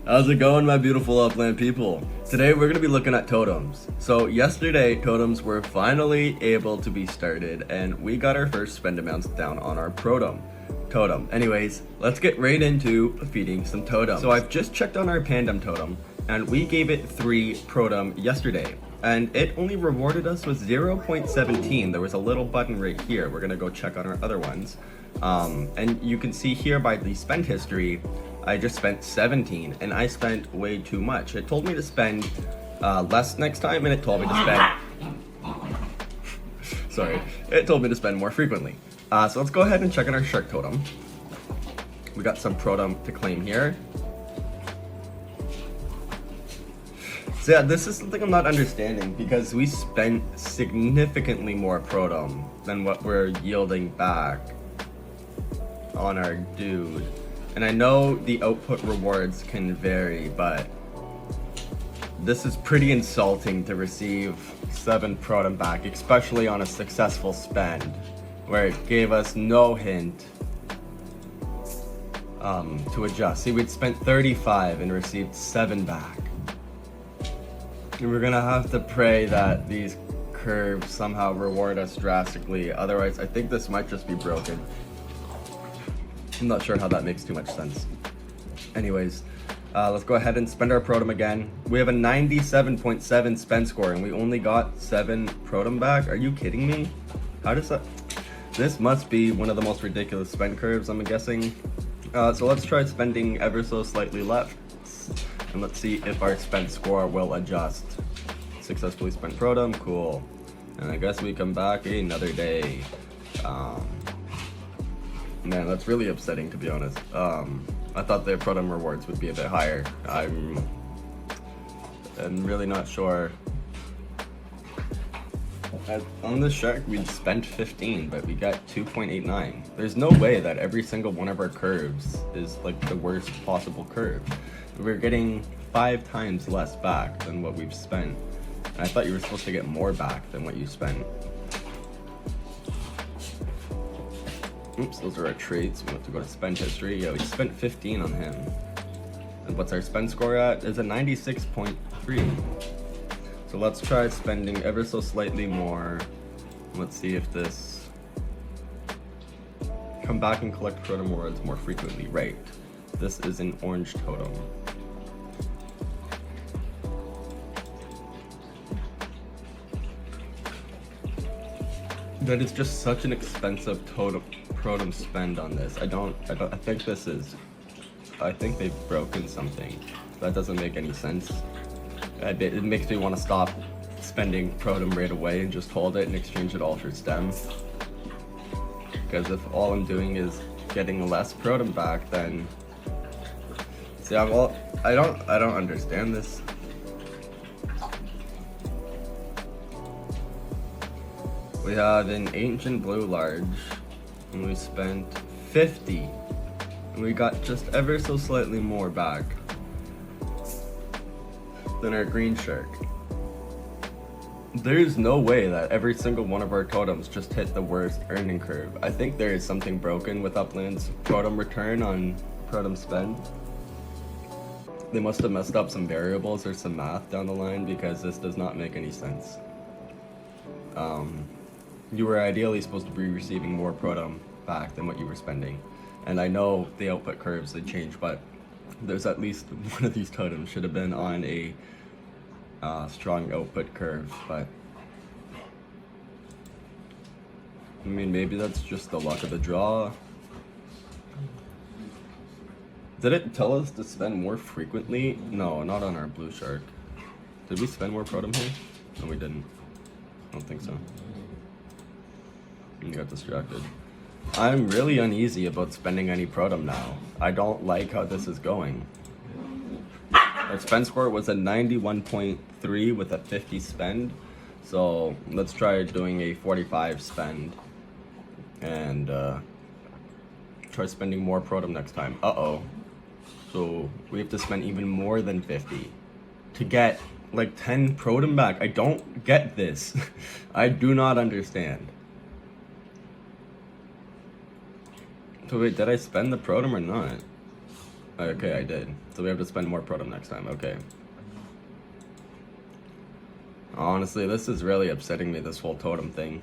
How's it going, my beautiful upland people? Today we're going to be looking at totems. So yesterday, totems were finally able to be started and we got our first spend amounts down on our totem. Anyways, let's get right into feeding some totems. So I've just checked on our pandem totem and we gave it 3 protem yesterday. And it only rewarded us with 0.17. There was a little button right here. We're going to go check on our other ones. And you can see here by the spend history, I just spent 17 and I spent way too much. It told me to spend less next time and it told me to spend sorry, it told me to spend more frequently. So let's go ahead and check on our shark totem. We got some protem to claim here. So yeah, this is something I'm not understanding because we spent significantly more protem than what we're yielding back on our dude. And I know the output rewards can vary, but this is pretty insulting to receive 7 protem back, especially on a successful spend, where it gave us no hint to adjust. See, we'd spent 35 and received 7 back. And we're gonna have to pray that these curves somehow reward us drastically, otherwise I think this might just be broken. I'm not sure how that makes too much sense. Anyways, let's go ahead and spend our protem again. We have a 97.7 spend score and we only got 7 protem back. Are you kidding me? How does that... This must be one of the most ridiculous spend curves, I'm guessing. So let's try spending ever so slightly left. And let's see if our spend score will adjust. Successfully spent protem, cool. And I guess we come back another day. Man, that's really upsetting, to be honest. I thought the protem rewards would be a bit higher. I'm really not sure. On the shark, we spent 15, but we got 2.89. There's no way that every single one of our curves is like the worst possible curve. We're getting 5 times less back than what we've spent. And I thought you were supposed to get more back than what you spent. Oops, those are our traits. We have to go to spend history. Yeah, we spent 15 on him. And what's our spend score at? Is a 96.3. So let's try spending ever so slightly more. Let's see if this... Come back and collect protem rewards more frequently. Right. This is an orange totem. That is just such an expensive protem spend on this. I think this is... I think they've broken something. That doesn't make any sense. It makes me want to stop spending protem right away and just hold it and exchange it all for stem. Because if all I'm doing is getting less protem back, then... See, I don't understand this. We have an ancient blue large, and we spent 50, and we got just ever so slightly more back than our green shark. There's no way that every single one of our totems just hit the worst earning curve. I think there is something broken with Upland's protem return on protem spend. They must have messed up some variables or some math down the line because this does not make any sense. You were ideally supposed to be receiving more protem back than what you were spending. And I know the output curves, they change, but there's at least one of these totems should have been on a strong output curve, but I mean, maybe that's just the luck of the draw. Did it tell us to spend more frequently? No, not on our blue shark. Did we spend more protem here? No, we didn't. I don't think so. You got distracted. I'm really uneasy about spending any protem now. I don't like how this is going. Our spend score was a 91.3 with a 50 spend. So let's try doing a 45 spend. And try spending more protem next time. Uh-oh. So we have to spend even more than 50 to get like 10 protem back. I don't get this. I do not understand. So wait, did I spend the protem or not? Okay, I did. So we have to spend more protem next time. Okay. Honestly, this is really upsetting me, this whole totem thing.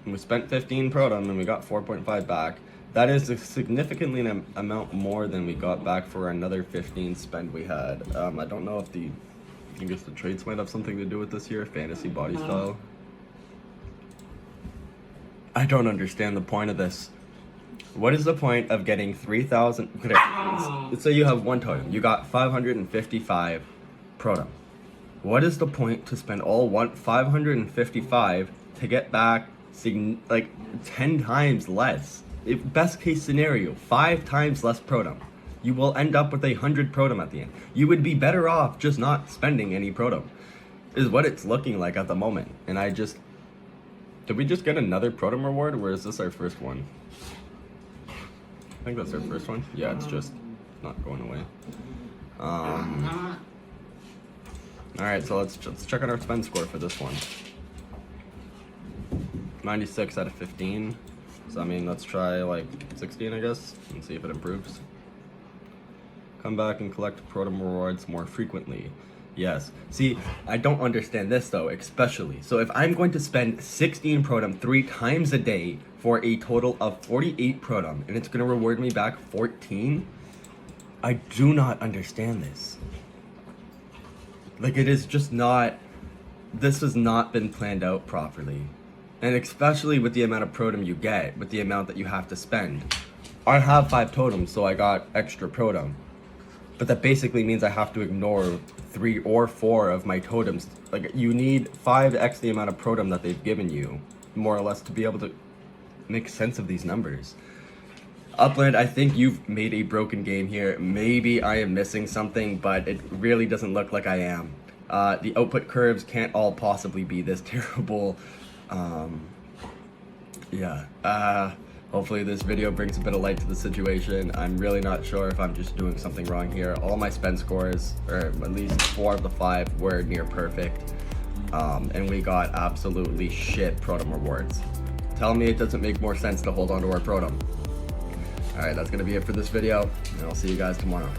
We spent 15 protem and we got 4.5 back. That is a significantly amount more than we got back for another 15 spend we had. I don't know if I guess the traits might have something to do with this here. Fantasy body style. I don't understand the point of this. What is the point of getting 3,000? Okay, let's say you have one totem. You got 555 protem. What is the point to spend all 555 to get back like 10 times less? If best case scenario, 5 times less protem. You will end up with 100 protem at the end. You would be better off just not spending any protem, is what it's looking like at the moment. And did we just get another protem reward, or is this our first one? I think that's our first one. Yeah, it's just not going away. Alright, so let's check out our spend score for this one. 96 out of 15. So I mean, let's try like 16, I guess, and see if it improves. Come back and collect protem rewards more frequently. Yes. See, I don't understand this though, especially. So if I'm going to spend 16 protem 3 times a day for a total of 48 protem, and it's going to reward me back 14, I do not understand this. Like, it is just not, this has not been planned out properly. And especially with the amount of protem you get, with the amount that you have to spend. I have 5 totems, so I got extra protem. But that basically means I have to ignore 3 or 4 of my totems. Like, you need 5x the amount of protem that they've given you, more or less, to be able to make sense of these numbers. Upland, I think you've made a broken game here. Maybe I am missing something, but it really doesn't look like I am. The output curves can't all possibly be this terrible. Hopefully this video brings a bit of light to the situation. I'm really not sure if I'm just doing something wrong here. All my spend scores, or at least 4 of the 5, were near perfect. And we got absolutely shit protem rewards. Tell me it doesn't make more sense to hold on to our protem. Alright, that's gonna be it for this video, and I'll see you guys tomorrow.